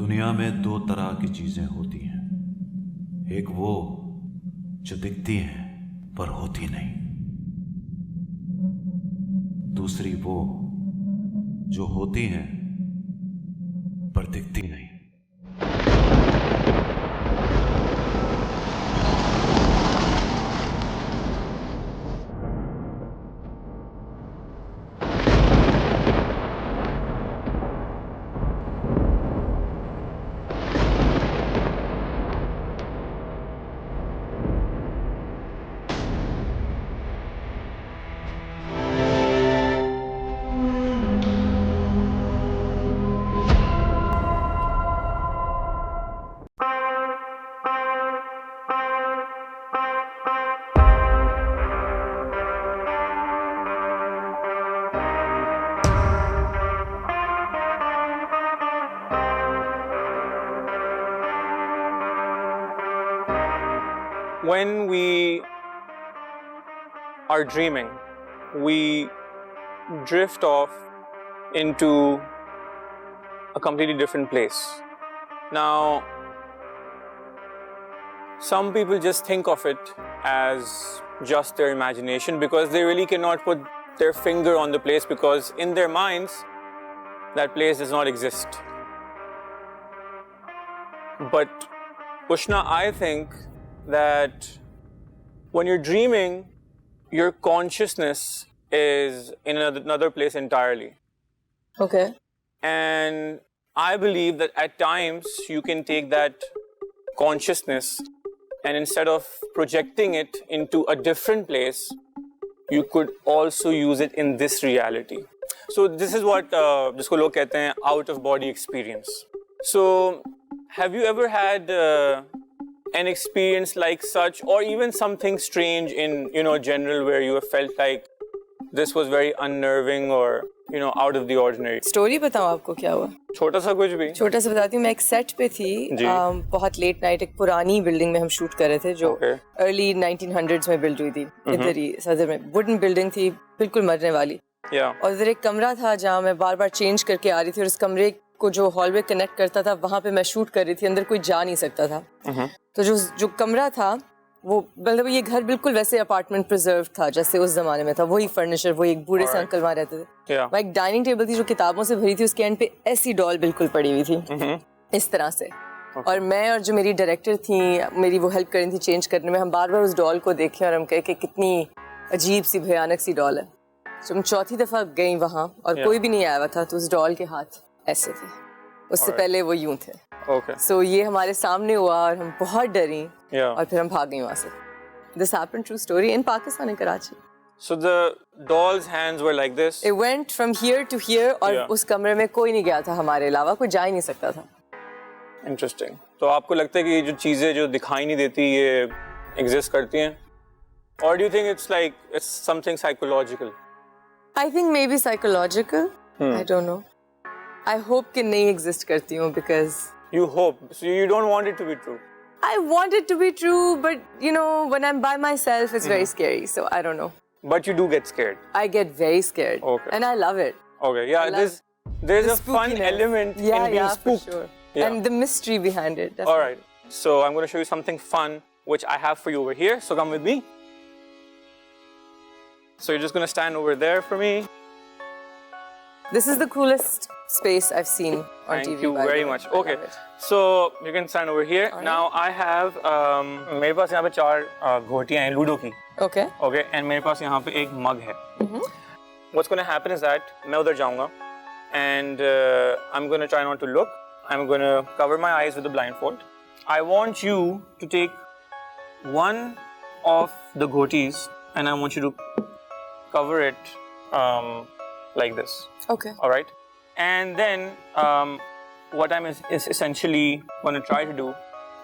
दुनिया में दो तरह की चीजें होती हैं, एक वो जो दिखती हैं पर होती नहीं, दूसरी वो जो होती हैं पर दिखती नहीं। When we are dreaming, we drift off into a completely different place. Now, some people just think of it as just their imagination because they really cannot put their finger on the place because in their minds, that place does not exist. But Ushna, I think that when you're dreaming, your consciousness is in another place entirely. Okay. And I believe that at times you can take that consciousness and instead of projecting it into a different place, you could also use it in this reality. So this is what jisko log kehte hain out of body experience. So have you ever had an experience like such, or even something strange in general where you have felt like this was very unnerving or out of the ordinary? Story बताऊं आपको क्या हुआ? छोटा सा कुछ भी? छोटा सा बताती हूँ। मैं एक सेट पे थी, बहुत लेट नाइट, एक पुरानी बिल्डिंग में हम शूट कर रहे थे जो अर्ली 1900s में बिल्ड हुई थी, इधर ही सदर में। वुडन बिल्डिंग थी, बिल्कुल मरने वाली। और इधर एक कमरा था जहाँ मैं बार बार चेंज करके आ रही थी और उस कमरे को जो हॉलवे कनेक्ट करता था वहाँ पे मैं शूट कर रही थी, अंदर कोई जा नहीं सकता था। तो जो कमरा था वो मतलब ये घर बिल्कुल वैसे अपार्टमेंट प्रिजर्व था जैसे उस जमाने में था, वही फर्नीचर, वही एक बूढ़े से अंकल वहाँ रहते थे। वहाँ एक डाइनिंग टेबल थी जो किताबों से भरी थी, उसके एंड पे ऐसी डॉल बिल्कुल पड़ी हुई थी इस तरह से। और मैं और जो मेरी डायरेक्टर थी, मेरी वो हेल्प कर रही थी चेंज करने में, हम बार बार उस डॉल को देखे और हम कहे कि कितनी अजीब सी भयानक सी डॉल है। तो हम चौथी दफा गई वहाँ और कोई भी नहीं आया हुआ था, तो उस डॉल के हाथ ऐसे थे, उससे पहले वो यूं थे। So ये हमारे सामने हुआ और हम बहुत डरी और फिर हम भाग गए वहाँ से। This happened, true story, in Pakistan, in Karachi. So the doll's hands were like this? It went from here to here और उस कमरे में कोई नहीं गया था हमारे अलावा, कोई जा ही नहीं सकता था। Interesting. तो आपको लगता है कि ये जो चीजें जो दिखाई नहीं देती ये exist करती हैं? Or do you think it's something psychological? I think maybe psychological. I don't know. I hope कि नहीं exist करती हूँ because. You hope, so you don't want it to be true. I want it to be true, but when I'm by myself, it's very scary. So I don't know. But you do get scared. I get very scared. Okay. And I love it. Okay, yeah. There's a fun element in being spooked. For sure. Yeah. And the mystery behind it. Definitely. All right. So I'm going to show you something fun, which I have for you over here. So come with me. So you're just going to stand over there for me. This is the coolest space I've seen on TV. Thank you very much. Okay, so you can stand over here. Right. Now I have मेरे पास यहाँ पे 4 घोटियाँ हैं ludo की. Okay. Okay, and मेरे पास यहाँ पे एक मग है. What's going to happen is that मैं उधर जाऊँगा and I'm going to try not to look. I'm going to cover my eyes with a blindfold. I want you to take one of the ghotis and I want you to cover it like this. Okay. All right. And then what I'm is essentially going to try to do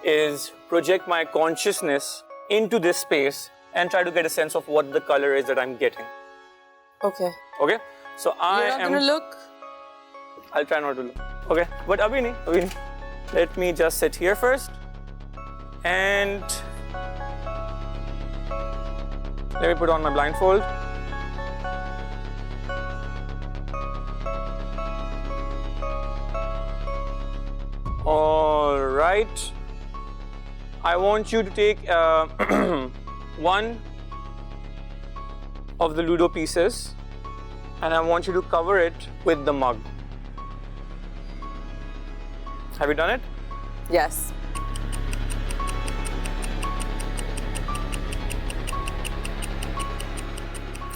is project my consciousness into this space and try to get a sense of what the color is that I'm getting. Okay. Okay. So You're not gonna look? I'll try not to look. Okay. But abhi nahi. Let me just sit here first. And let me put on my blindfold. All right. I want you to take one of the Ludo pieces and I want you to cover it with the mug. Have you done it? Yes.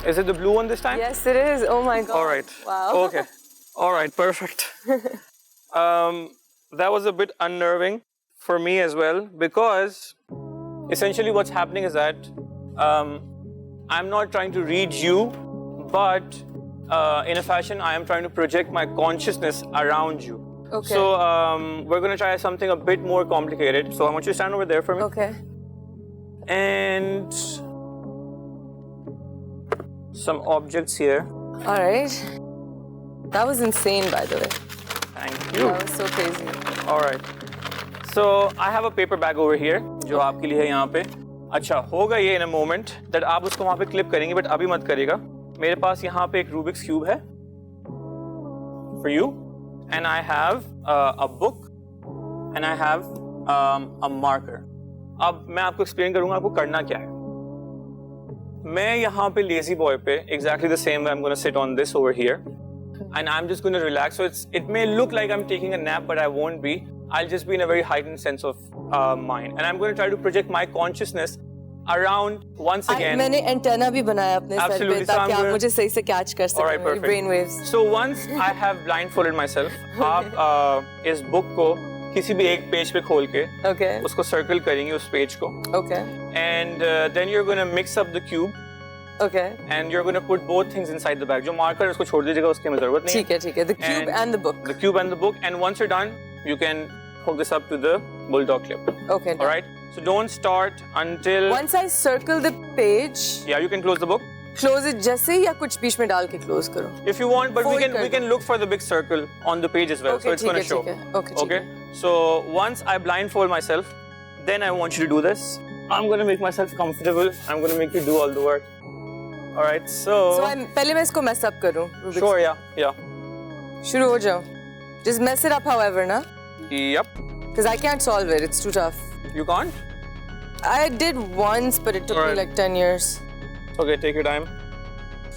Is it the blue one this time? Yes, it is. Oh my God. All right. Wow. Okay. All right. Perfect. That was a bit unnerving for me as well, because essentially what's happening is that I'm not trying to read you, but in a fashion I am trying to project my consciousness around you. Okay. So we're going to try something a bit more complicated. So I want you to stand over there for me. Okay. And some objects here. All right. That was insane, by the way. Thank you. That was so crazy. All right. So I have a paper bag over here, जो आपके लिए है यहाँ पे. अच्छा होगा ये in a moment that आप उसको वहाँ पे clip करेंगे, but अभी मत करिएगा. मेरे पास यहाँ पे एक Rubik's cube है for you, and I have a book, and I have a marker. अब मैं आपको explain करूँगा आपको करना क्या है. मैं यहाँ पे lazy boy पे exactly the same way I'm going to sit on this over here, and I'm just going to relax. So it may look like I'm taking a nap, but I won't be. I'll just be in a very heightened sense of mind, and I'm going to try to project my consciousness around once again. मैंने antenna भी बनाया अपने sir पे ताकि आप मुझे सही से कैच कर सकें मेरी brain waves. So once I have blindfolded myself, आप इस book को किसी भी एक पेज पे खोल के उसको सर्कल करेंगे उस पेज को. Okay. And then you're going to mix up the cube. Okay. And you're going to put both things inside the bag. जो marker उसको छोड़ दीजिएगा, उसकी हमें जरूरत नहीं है. ठीक है. The cube and the book. The cube and the book. And once you're done, you can hook this up to the bulldog clip. Okay. All right. So don't start until. Once I circle the page. Yeah, you can close the book. Close it जैसे या कुछ बीच में डाल के close करो. If you want, but we can look for the big circle on the page as well. Okay, so it's going to show. Okay. So once I blindfold myself, then I want you to do this. I'm going to make myself comfortable. I'm going to make you do all the work. All right. So पहले मैं इसको mess up करूँ. Sure. Yeah. शुरू हो जाओ. Just mess it up, however, na? Yep. Because I can't solve it. It's too tough. You can't? I did once, but it took me like 10 years. Okay, take your time.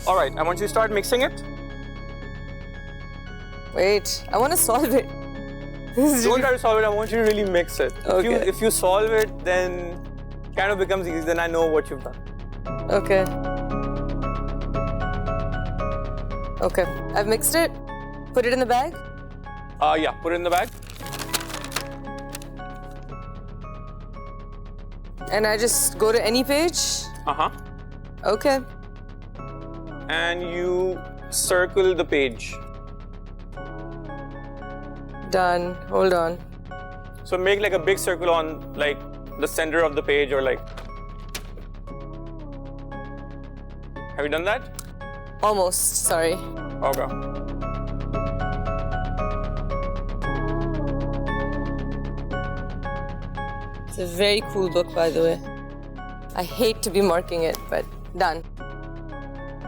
All right, I want you to start mixing it. Wait, I want to solve it. Don't try to solve it. I want you to really mix it. Okay. If you solve it, then it kind of becomes easy. Then I know what you've done. Okay. Okay, I've mixed it. Put it in the bag? Yeah, put it in the bag. And I just go to any page? Uh-huh. Okay. And you circle the page. Done. Hold on. So make like a big circle on like the center of the page, or like. Have you done that? Almost. Sorry. Okay. It's a very cool book, by the way. I hate to be marking it, but done.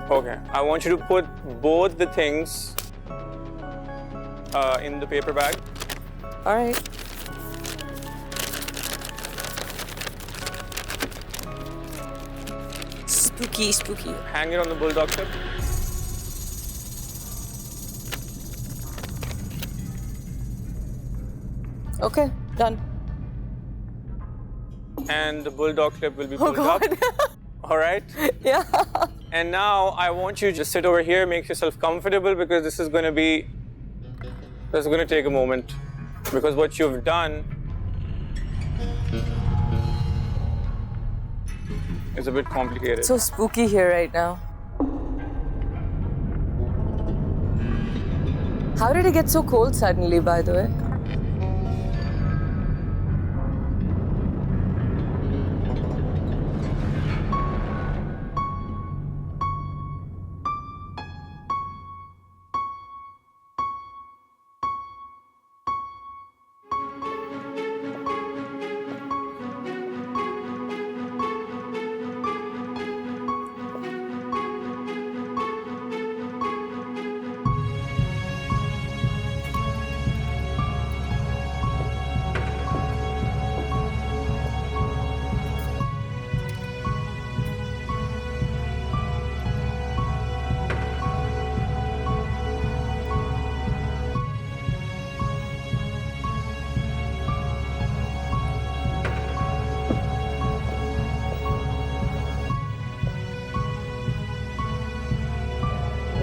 Okay. I want you to put both the things in the paper bag. All right. Spooky. Hang it on the bulldog clip. Okay, done. And the bulldog clip will be pulled up. All right? Yeah. And now I want you to just sit over here, make yourself comfortable, because this is going to take a moment. Because what you've done is a bit complicated. So spooky here right now. How did it get so cold suddenly, by the way?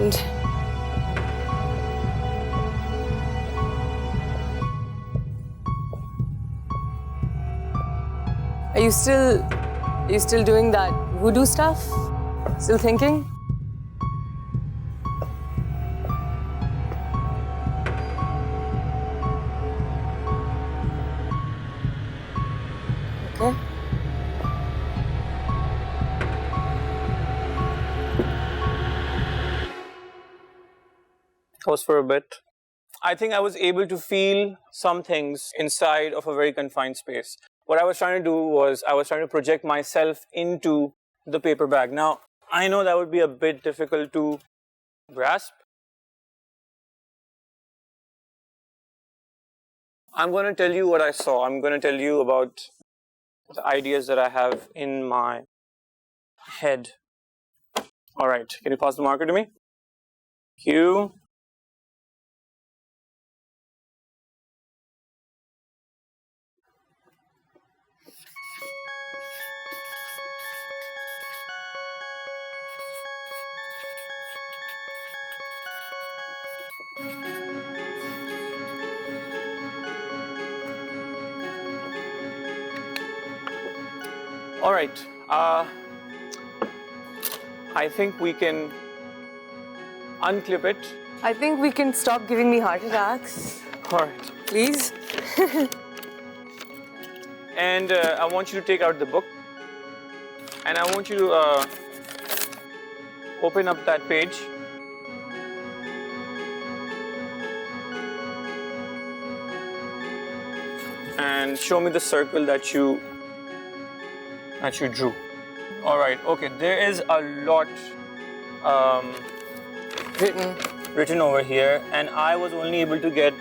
mind. Are you still doing that voodoo stuff? Still thinking? Okay. Pause for a bit. I think I was able to feel some things inside of a very confined space. What I was trying to do was I was trying to project myself into the paper bag. Now, I know that would be a bit difficult to grasp. I'm going to tell you what I saw. I'm going to tell you about the ideas that I have in my head. All right, can you pass the marker to me? Cue. All right, I think we can unclip it. I think we can stop giving me heart attacks. All right. Please? And I want you to take out the book. And I want you to open up that page. And show me the circle that you drew. All right, okay, there is a lot written over here, and I was only able to get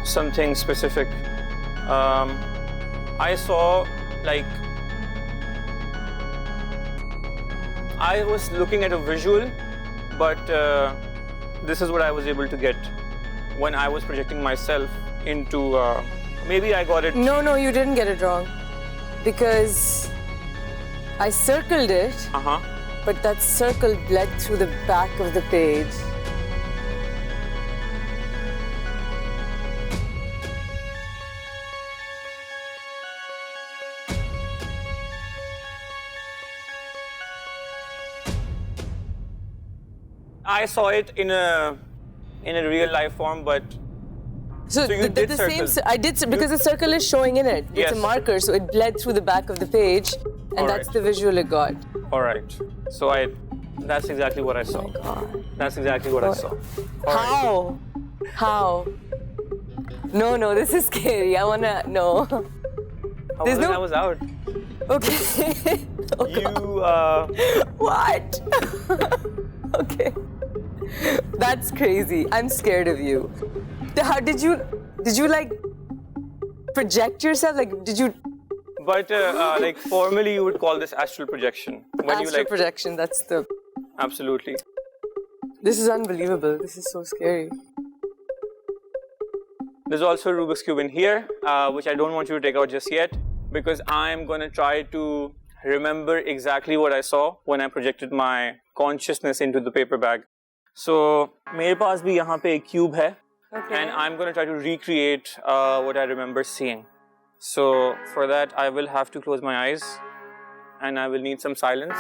something specific. I saw, like, I was looking at a visual, but this is what I was able to get when I was projecting myself into, maybe I got it. No, you didn't get it wrong. Because I circled it, but that circle bled through the back of the page. I saw it in a real life form, but So you did the circle. same. I did because the circle is showing in it. It's Yes. a marker, so it bled through the back of the page, and All that's right. the visual it got. All right. So that's exactly what I saw. Oh my God. That's exactly what I saw. All right. How? No, this is scary. I wanna no. There's I no. was out. Okay. Oh God. What? Okay. That's crazy. I'm scared of you. How did you like project yourself? Like, did you? But like formally, you would call this astral projection. When Astral you like projection. That's the. absolutely. This is unbelievable. This is so scary. There's also a Rubik's Cube in here, which I don't want you to take out just yet, because I'm going to try to remember exactly what I saw when I projected my consciousness into the paper bag. So, मेरे पास भी यहाँ पे एक cube है, and I'm going to try to recreate what I remember seeing. So, for that, I will have to close my eyes, and I will need some silence.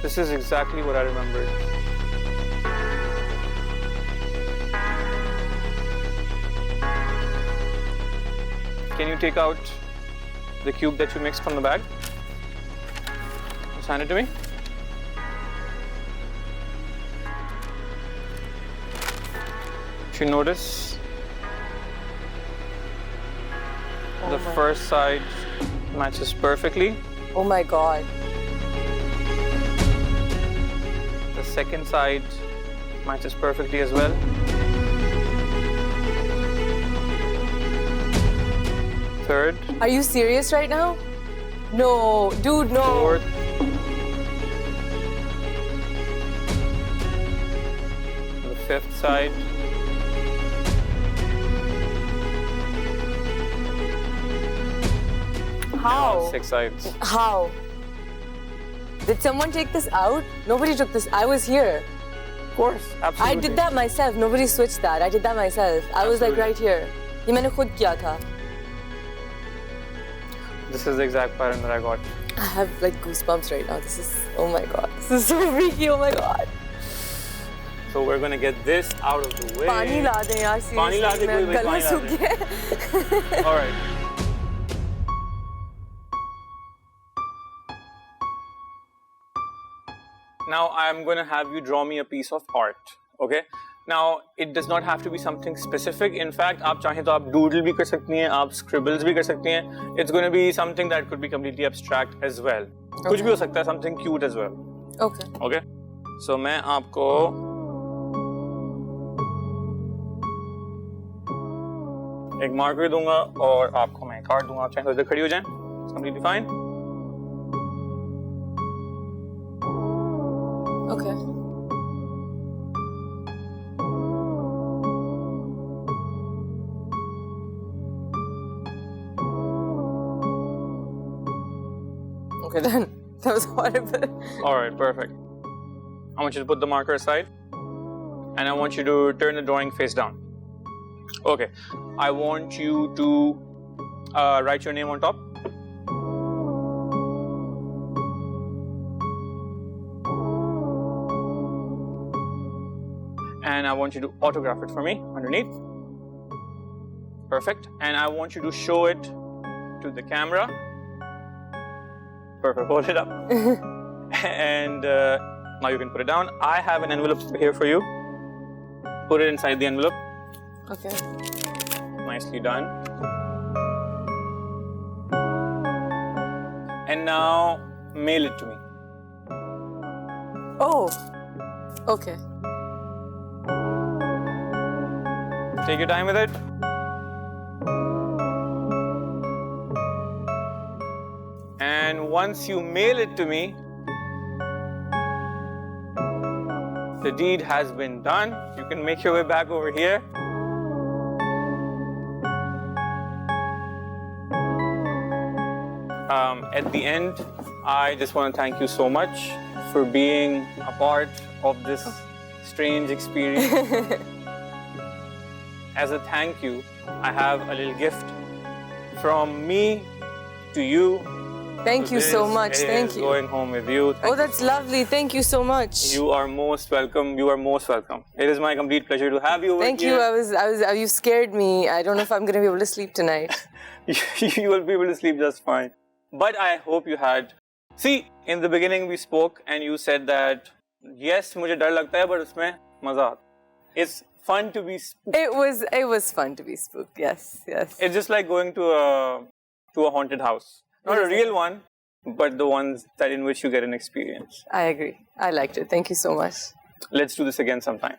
This is exactly what I remembered. Can you take out the cube that you mixed from the bag? Just hand it to me. If you notice, The first side matches perfectly. Oh my God. The second side matches perfectly as well. Third. Are you serious right now? No, dude, no. Fourth. The fifth side. How? 6 sides. How? Did someone take this out? Nobody took this. I was here. Of course, absolutely. I did that myself. Nobody switched that. I did that myself. I was like right here. ये मैंने खुद किया था. This is the exact pattern that I got. I have like goosebumps right now. This is, oh my God. This is so freaky, oh my God. So we're gonna get this out of the way. पानी ला दें यार, seriously. पानी ला दे, कोई गला पानी ला सूख दे. गया. All right. Now I'm going to have you draw me a piece of art, okay? Now it does not have to be something specific. In fact, आप चाहें तो आप doodle भी कर सकती हैं, आप scribbles भी कर सकती हैं. It's going to be something that could be completely abstract as well. कुछ भी हो सकता है, something cute as well. Okay. Okay? So मैं आपको एक marker दूंगा और आपको मैं कार्ड दूंगा. आप चाहें तो इधर खड़ी हो जाएं. It's completely fine. Okay. Okay then. That was horrible. Alright, perfect. I want you to put the marker aside and I want you to turn the drawing face down. Okay. I want you to write your name on top. And I want you to autograph it for me underneath. Perfect. And I want you to show it to the camera. Perfect. Hold it up. And now you can put it down. I have an envelope here for you. Put it inside the envelope. Okay. Nicely done. And now mail it to me. Oh. Okay. Take your time with it. And once you mail it to me, the deed has been done. You can make your way back over here. At the end, I just want to thank you so much for being a part of this strange experience. As a thank you, I have a little gift from me to you. Thank you so much. Thank you. Going home with you. Oh, that's lovely. Thank you so much. You are most welcome. You are most welcome. It is my complete pleasure to have you over Thank here. you. You scared me. I don't know if I'm going to be able to sleep tonight. You will be able to sleep just fine. But I hope you had. See, in the beginning we spoke and you said that, yes, मुझे डर लगता है, but उसमें मजा आता. It's fun to be spooked. It was fun to be spooked. Yes, yes. It's just like going to a haunted house. Not a real one, but the ones that in which you get an experience. I agree. I liked it. Thank you so much. Let's do this again sometime.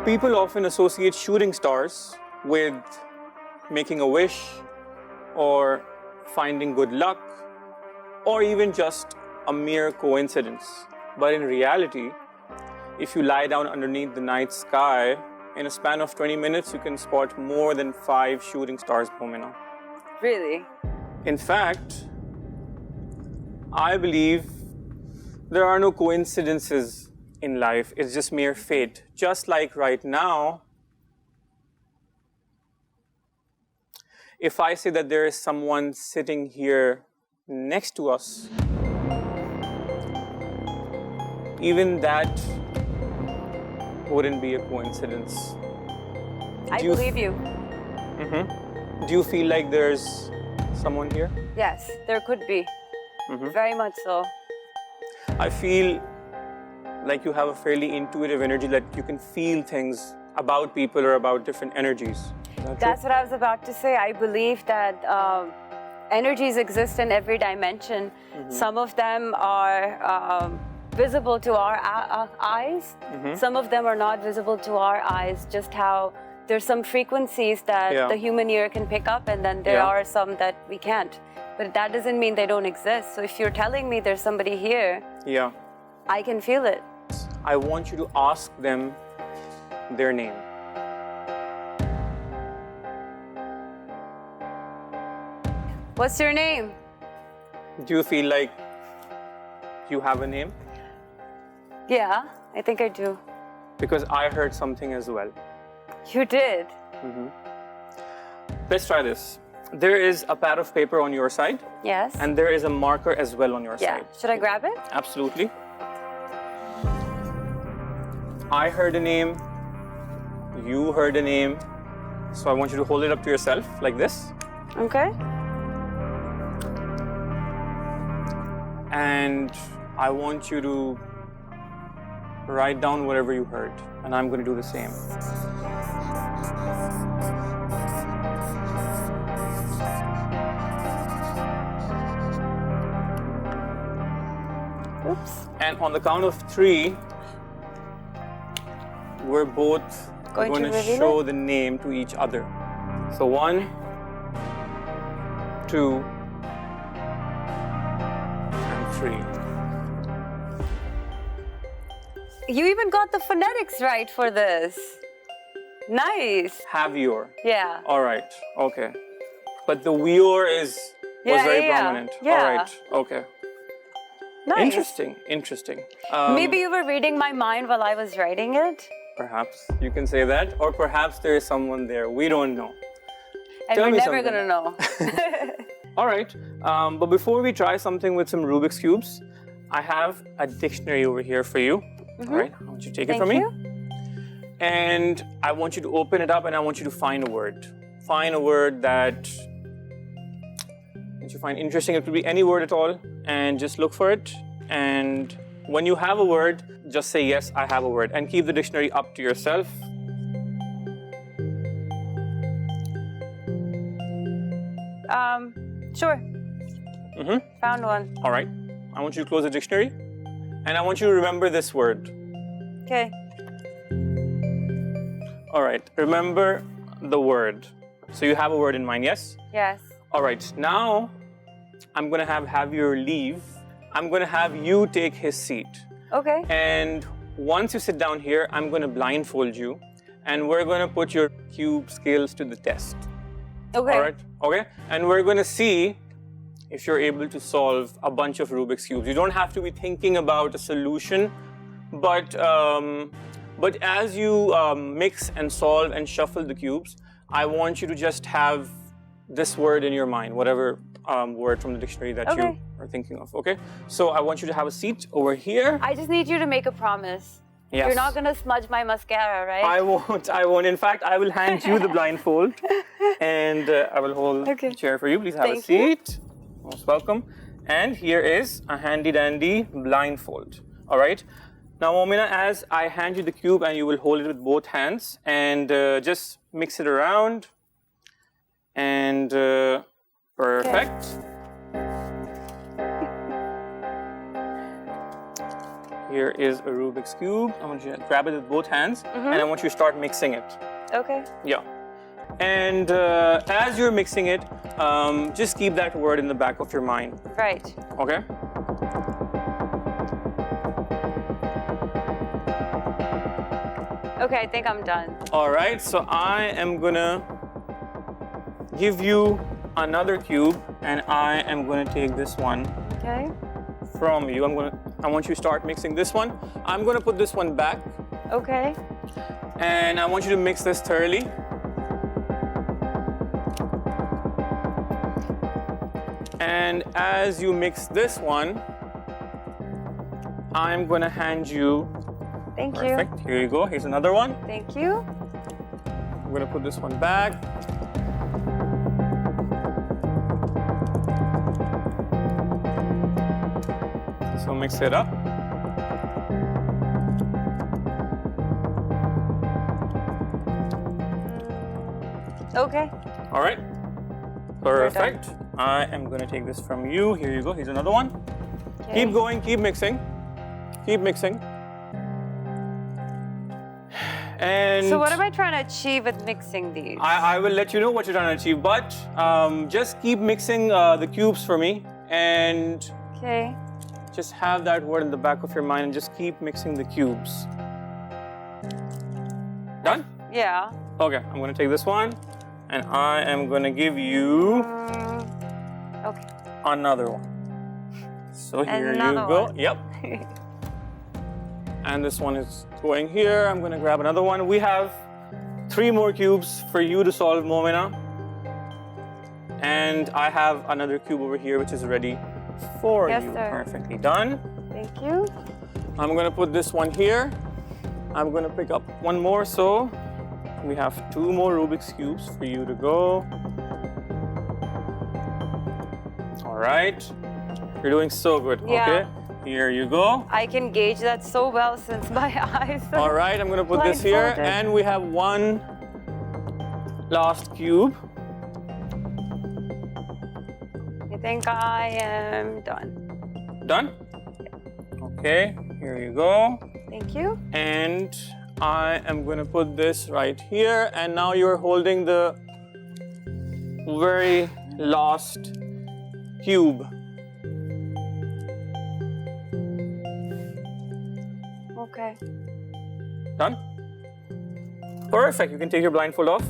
People often associate shooting stars with making a wish or finding good luck or even just a mere coincidence. But in reality, if you lie down underneath the night sky, in a span of 20 minutes, you can spot more than 5 shooting stars, Momina. Really? In fact, I believe there are no coincidences in life. It's just mere fate. Just like right now, if I say that there is someone sitting here next to us, even that wouldn't be a coincidence. I believe you. Do you feel like there's someone here? Yes, there could be. Very much so. I feel like you have a fairly intuitive energy, that you can feel things about people or about different energies. That's what I was about to say. I believe that energies exist in every dimension. Some of them are visible to our eyes. Some of them are not visible to our eyes, just how there's some frequencies that the human ear can pick up, and then there are some that we can't. But that doesn't mean they don't exist. So if you're telling me there's somebody here, I can feel it. I want you to ask them their name. What's your name? Do you feel like you have a name? Yeah, I think I do. Because I heard something as well. You did? Let's try this. There is a pad of paper on your side. Yes. And there is a marker as well on your side. Should I grab it? Absolutely. I heard a name. You heard a name. So I want you to hold it up to yourself like this. Okay. And I want you to write down whatever you heard. And I'm going to do the same. Oops. And on the count of 3, we're both going to show the name to each other. So 1, 2, and 3. You even got the phonetics right for this. Nice. Have your. Yeah. All right. Okay. But the weor was very prominent. Yeah. All right. Okay. Nice. Interesting. Interesting. Maybe you were reading my mind while I was writing it. Perhaps you can say that, or perhaps there is someone there. We don't know. And Tell we're me never something. gonna know. All right. But before we try something with some Rubik's Cubes, I have a dictionary over here for you. All right. I want you to take it from me. And I want you to open it up, and I want you to find a word. Find a word that you find interesting. It could be any word at all, and just look for it. And when you have a word, just say, yes, I have a word, and keep the dictionary up to yourself. Sure. Found one. All right. I want you to close the dictionary, and I want you to remember this word. Okay. All right. Remember the word. So you have a word in mind, yes? Yes. All right. Now, I'm going to have you leave. I'm going to have you take his seat. Okay. And once you sit down here, I'm going to blindfold you, and we're going to put your cube skills to the test. Okay. All right. Okay. And we're going to see if you're able to solve a bunch of Rubik's Cubes. You don't have to be thinking about a solution, but as you mix and solve and shuffle the cubes, I want you to just have this word in your mind, whatever word from the dictionary that you are thinking of, okay? So I want you to have a seat over here. I just need you to make a promise. Yes. You're not gonna smudge my mascara, right? I won't. In fact, I will hand you the blindfold, and I will hold the chair for you. Please have a seat. Most welcome. And here is a handy dandy blindfold. All right. Now, Momina, as I hand you the cube, and you will hold it with both hands, and just mix it around. And perfect. Here is a Rubik's Cube. I want you to grab it with both hands, and I want you to start mixing it. Okay. Yeah. And as you're mixing it, just keep that word in the back of your mind. Right. Okay? Okay, I think I'm done. All right, so I am gonna give you another cube, and I am gonna take this one from you. I want you to start mixing this one. I'm gonna put this one back. Okay. And I want you to mix this thoroughly. And as you mix this one, I'm gonna hand you Thank you. Perfect. Here you go. Here's another one. Thank you. I'm going to put this one back. So mix it up. Okay. All right. Perfect. I am going to take this from you. Here you go. Here's another one. Okay. Keep going. Keep mixing. Keep mixing. And So what am I trying to achieve with mixing these? I will let you know what you're trying to achieve, but just keep mixing the cubes for me, and Okay. just have that word in the back of your mind and just keep mixing the cubes. Done? Yeah. Okay, I'm going to take this one and I am going to give you Okay. another one. So here Another you go. one. Yep. And this one is going here. I'm going to grab another one. We have 3 more cubes for you to solve, Momina. And I have another cube over here which is ready for Yes, you. sir. Perfectly done. Thank you. I'm going to put this one here. I'm going to pick up one more. So we have 2 more Rubik's cubes for you to go. All right. You're doing so good. Yeah. Okay. Here you go. I can gauge that so well since my eyes are All right, I'm going to put this here. blindfolded. And we have one last cube. I think I am done. Done? Okay, here you go. Thank you. And I am going to put this right here. And now you're holding the very last cube. Okay. Done? Perfect. You can take your blindfold off.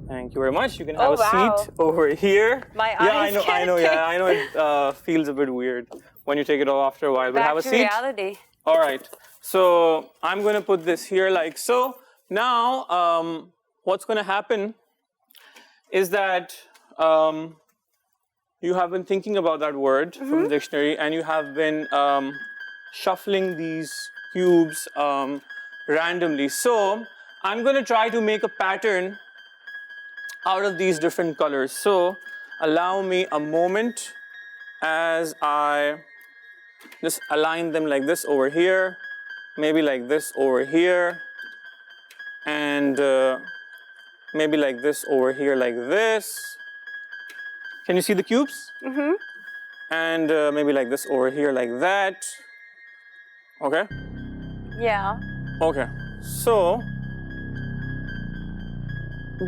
Thank you very much. You can have a seat over here. My yeah, eyes I know. Yeah, I know. It feels a bit weird when you take it off after a while. But Back have a to seat. reality. All right. So I'm going to put this here like so. Now, what's going to happen is that you have been thinking about that word from the dictionary, and you have been shuffling these cubes randomly. So I'm going to try to make a pattern out of these different colors. So allow me a moment as I just align them like this over here, maybe like this over here, and maybe like this over here like this. Can you see the cubes? Mm-hmm. And maybe like this over here like that. Okay? Yeah. Okay. So,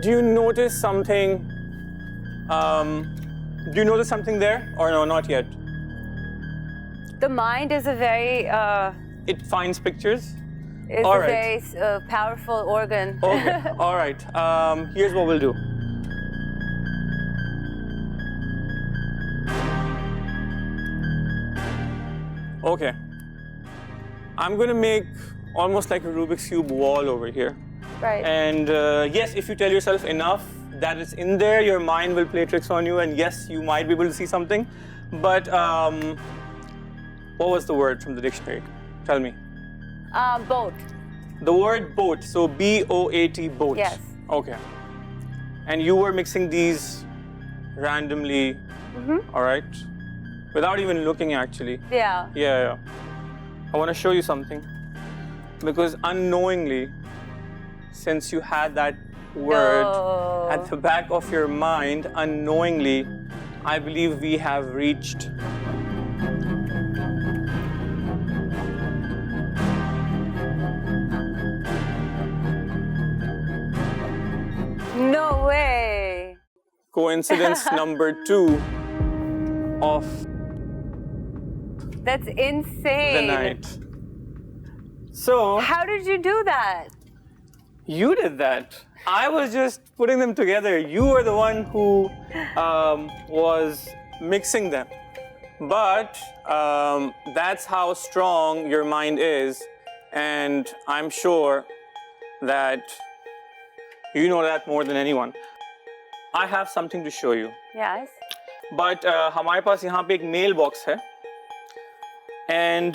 do you notice something? Do you notice something there? Or no, not yet? The mind is a very It finds pictures? is All a right. very powerful organ. Okay. All right. Here's what we'll do. Okay. I'm going to make almost like a Rubik's Cube wall over here. Right. And yes, if you tell yourself enough that it's in there, your mind will play tricks on you, and yes, you might be able to see something. But what was the word from the dictionary? Tell me. Boat. The word boat, so B-O-A-T, boat. Yes. Okay. And you were mixing these randomly, all right? Without even looking, actually. Yeah. Yeah. I want to show you something. Because unknowingly, since you had that word at the back of your mind, unknowingly, I believe we have reached No way. coincidence number 2 of That's insane. the night. So, How did you do that? you did that. I was just putting them together. You were the one who was mixing them. But that's how strong your mind is. And I'm sure that you know that more than anyone. I have something to show you. Yes. But हमारे पास यहाँ पे एक mail box है. And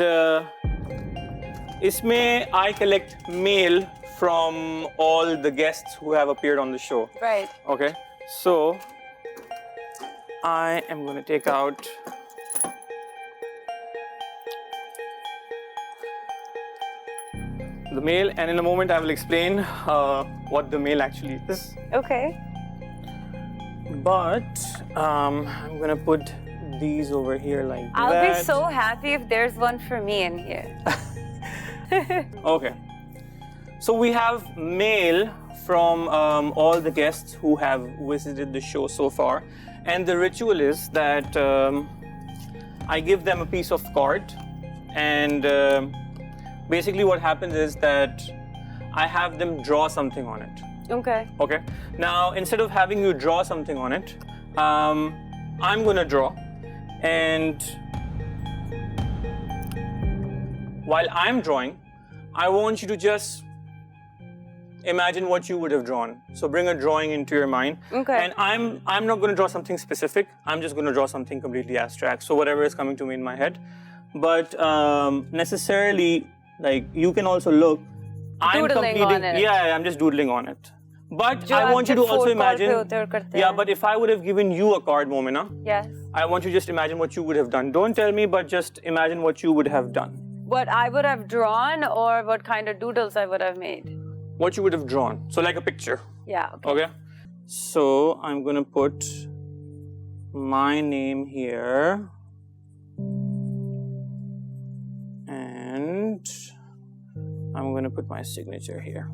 isme I collect mail from all the guests who have appeared on the show. Right. Okay. So I am going to take out the mail, and in a moment I will explain what the mail actually is. Okay. But I'm going to put these over here like that. I'll be so happy if there's one for me in here. Okay. So we have mail from all the guests who have visited the show so far. And the ritual is that I give them a piece of card. And basically what happens is that I have them draw something on it. Okay. Okay. Now, instead of having you draw something on it, I'm going to draw. And while I'm drawing, I want you to just imagine what you would have drawn. So bring a drawing into your mind. Okay. And I'm not going to draw something specific. I'm just going to draw something completely abstract. So whatever is coming to me in my head. But necessarily, like, you can also look. Doodling on it. Yeah, I'm just doodling on it. But I want you to also imagine. Yeah, but if I would have given you a card, Momina. Yes. I want you to just imagine what you would have done. Don't tell me, but just imagine what you would have done. What I would have drawn or what kind of doodles I would have made? What you would have drawn. So like a picture. Yeah. Okay. So I'm going to put my name here. And I'm going to put my signature here.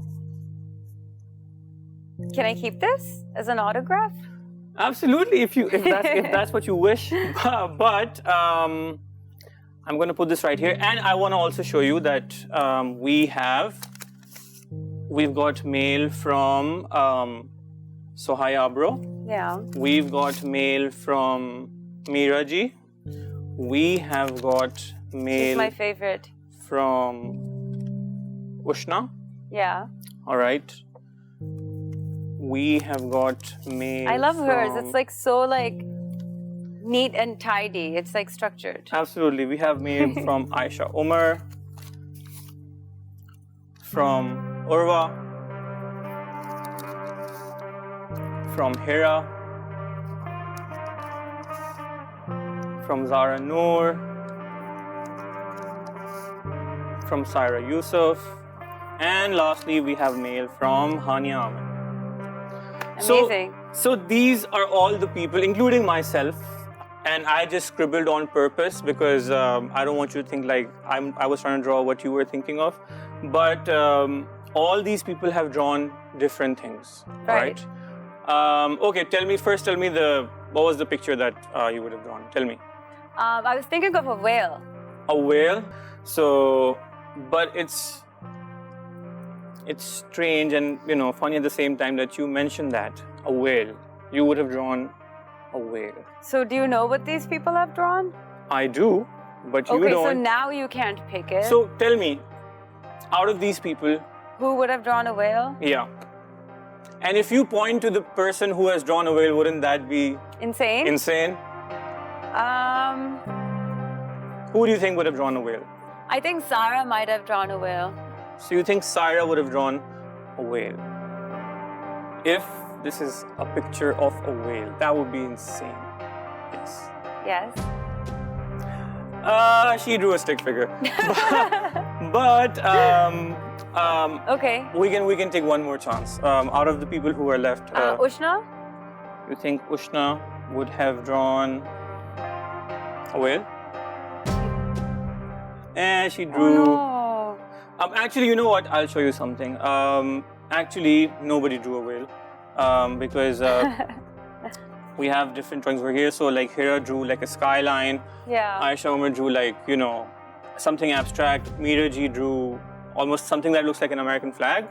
Can I keep this as an autograph? Absolutely, if that's what you wish. But I'm going to put this right here, and I want to also show you that we've got mail from Sohaya Bro. Yeah. We've got mail from Miraji. We have got mail. It's my favorite. From Ushna. Yeah. All right. We have got mail. I love hers. It's like so like neat and tidy. It's like structured. Absolutely. We have mail from Aisha Umar, from Urwa, from Hira, from Zara Noor, from Saira Yusuf, and lastly we have mail from Hania Ahmed. Amazing. So these are all the people, including myself, and I just scribbled on purpose because I don't want you to think like I was trying to draw what you were thinking of. But all these people have drawn different things, right? Okay, tell me what was the picture that you would have drawn? Tell me. I was thinking of a whale. A whale? So, but it's strange and, you know, funny at the same time that you mentioned that. A whale. You would have drawn a whale. So do you know what these people have drawn? I do, but you don't. Okay, so now you can't pick it. So tell me, out of these people... Who would have drawn a whale? Yeah. And if you point to the person who has drawn a whale, wouldn't that be... Insane? Insane? Who do you think would have drawn a whale? I think Sarah might have drawn a whale. So you think Saira would have drawn a whale? If this is a picture of a whale, that would be insane. Yes. Yes. She drew a stick figure. but okay. We can take one more chance. Out of the people who are left. Ushna? You think Ushna would have drawn a whale? And she drew. Oh, no. Actually, you know what? I'll show you something. Actually, nobody drew a whale because we have different drawings over here. So, like, Hira drew like a skyline. Yeah. Aisha Umar drew like, you know, something abstract. Miraji drew almost something that looks like an American flag.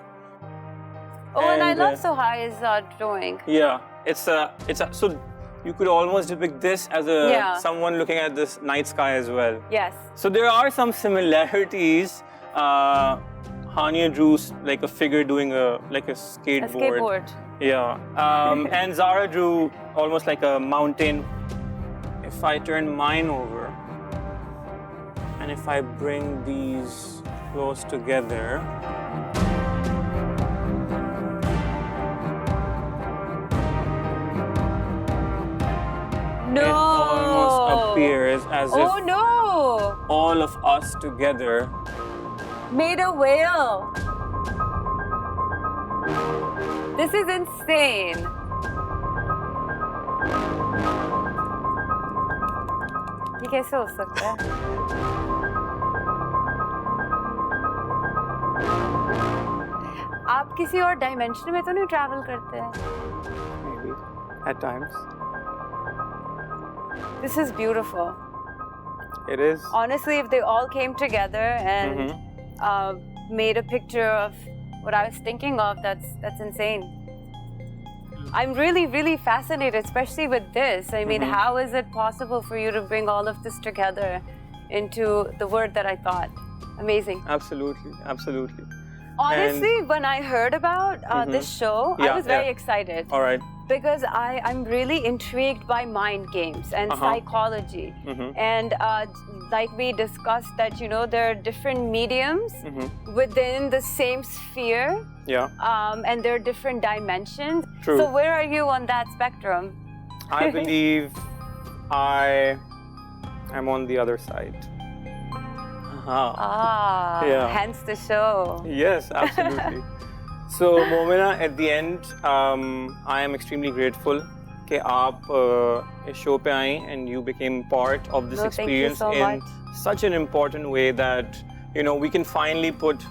Oh, and I love Sohaya's drawing. Yeah, so you could almost depict this as someone looking at this night sky as well. Yes. So there are some similarities. Hania drew like a figure doing a skateboard. A skateboard. Yeah. And Zara drew almost like a mountain. If I turn mine over and And if I bring these close together, no. It almost appears as if all of us together made a whale. This is insane. ये कैसे हो सकता है? आप किसी और dimension में तो नहीं ट्रैवल करते हैं? Maybe, at times. This is beautiful. It is. Honestly, if they all came together and made a picture of what I was thinking of, that's insane. I'm really, really fascinated, especially with this. I mean, how is it possible for you to bring all of this together into the word that I thought? Amazing. Absolutely, absolutely. Honestly, when I heard about this show, I was very excited. All right. Because I'm really intrigued by mind games and psychology. And like we discussed that, you know, there are different mediums within the same sphere. Yeah. And there are different dimensions. True. So where are you on that spectrum? I believe I am on the other side. Hence the show. Yes, absolutely. So, Momina, at the end, I am extremely grateful that you इस show पे आई and you became part of this experience in such an important way that, you know, we can finally put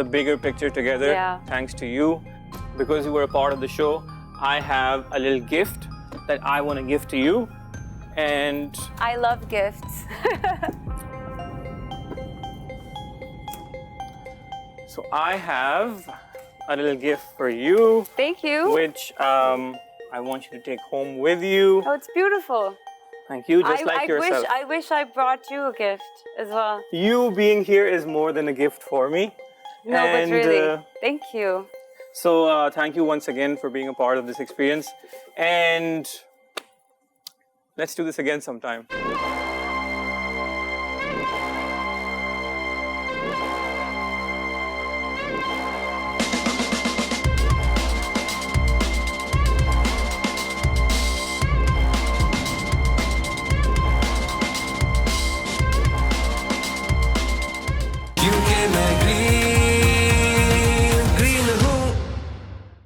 the bigger picture together thanks to you. Because you were a part of the show, I have a little gift that I want to give to you. And I love gifts. So I have a little gift for you. Thank you. Which I want you to take home with you. Oh, it's beautiful. Thank you, just like yourself. I wish I brought you a gift as well. You being here is more than a gift for me. No, but really, thank you. So thank you once again for being a part of this experience. And let's do this again sometime.